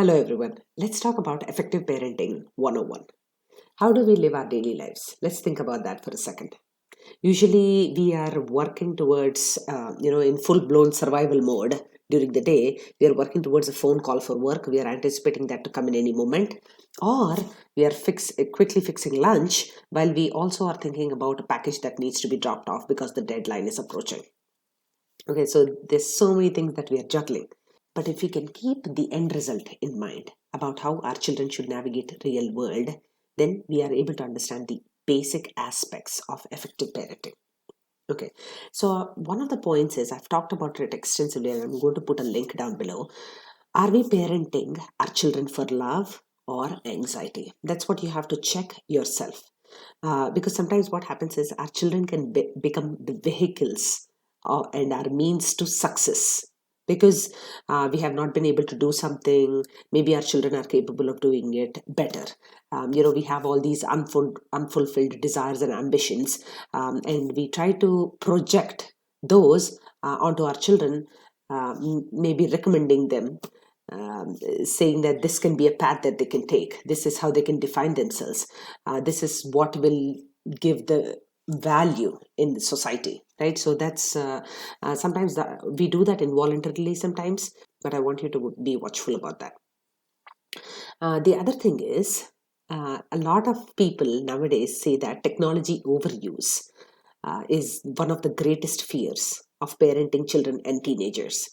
Hello everyone. Let's talk about effective parenting 101. How do we live our daily lives? Let's think about that for a second. Usually we are working towards, in full-blown survival mode during the day. We are working towards a phone call for work. We are anticipating that to come in any moment. Or we are quickly fixing lunch while we also are thinking about a package that needs to be dropped off because the deadline is approaching. Okay, so there's so many things that we are juggling. But if we can keep the end result in mind about how our children should navigate real world, then we are able to understand the basic aspects of effective parenting. Okay, so one of the points is I've talked about it extensively, and I'm going to put a link down below. Are we parenting our children for love or anxiety? That's what you have to check yourself. Because sometimes what happens is our children can become the vehicles and our means to success because we have not been able to do something. Maybe our children are capable of doing it better. We have all these unfulfilled desires and ambitions, and we try to project those onto our children, maybe recommending them, saying that this can be a path that they can take. This is how they can define themselves. This is what will give the value in the society, right? So that's sometimes we do that involuntarily sometimes, but I want you to be watchful about that. The other thing is, a lot of people nowadays say that technology overuse is one of the greatest fears of parenting children and teenagers.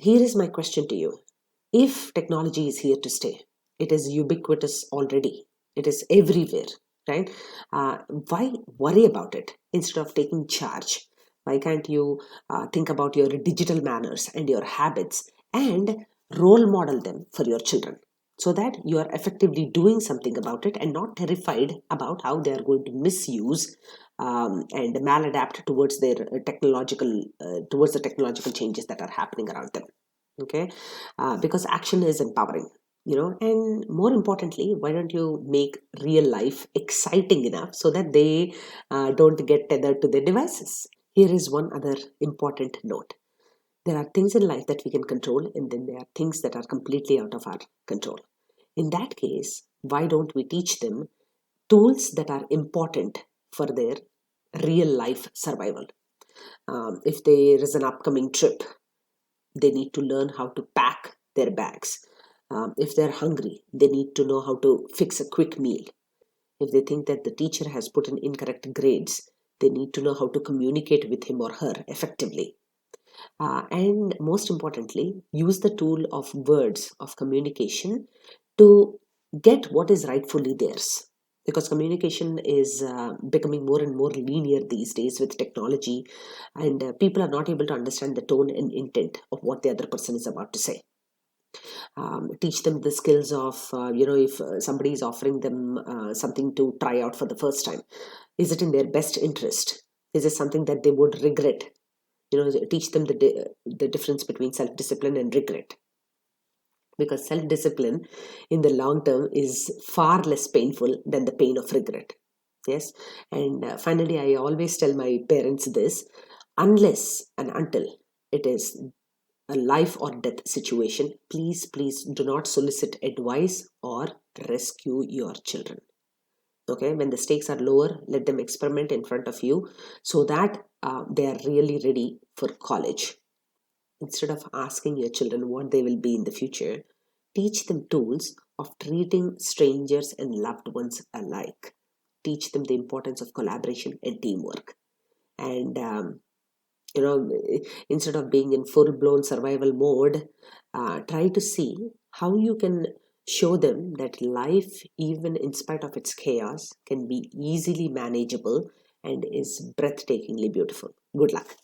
Here is my question to you. If technology is here to stay, it is ubiquitous already, it is everywhere, right? Why worry about it instead of taking charge? Why can't you think about your digital manners and your habits and role model them for your children so that you are effectively doing something about it and not terrified about how they are going to misuse and maladapt towards their towards the technological changes that are happening around them? Okay, because action is empowering, and more importantly, why don't you make real life exciting enough so that they don't get tethered to their devices? Here is one other important note. There are things in life that we can control, and then there are things that are completely out of our control. In that case, why don't we teach them tools that are important for their real life survival? If there is an upcoming trip, they need to learn how to pack their bags. If they're hungry, they need to know how to fix a quick meal. If they think that the teacher has put in incorrect grades, they need to know how to communicate with him or her effectively. And most importantly, use the tool of words of communication to get what is rightfully theirs. Because communication is becoming more and more linear these days with technology, and people are not able to understand the tone and intent of what the other person is about to say. Teach them the skills of, if somebody is offering them something to try out for the first time, is it in their best interest? Is it something that they would regret? Teach them the difference between self-discipline and regret, because self-discipline in the long term is far less painful than the pain of regret. Yes. And finally, I always tell my parents this: unless and until it is a life or death situation, please do not solicit advice or rescue your children. Okay, when the stakes are lower, let them experiment in front of you so that they are really ready for college. Instead of asking your children what they will be in the future, teach them tools of treating strangers and loved ones alike. Teach them the importance of collaboration and teamwork. And, you know, instead of being in full blown survival mode, try to see how you can show them that life, even in spite of its chaos, can be easily manageable and is breathtakingly beautiful. Good luck.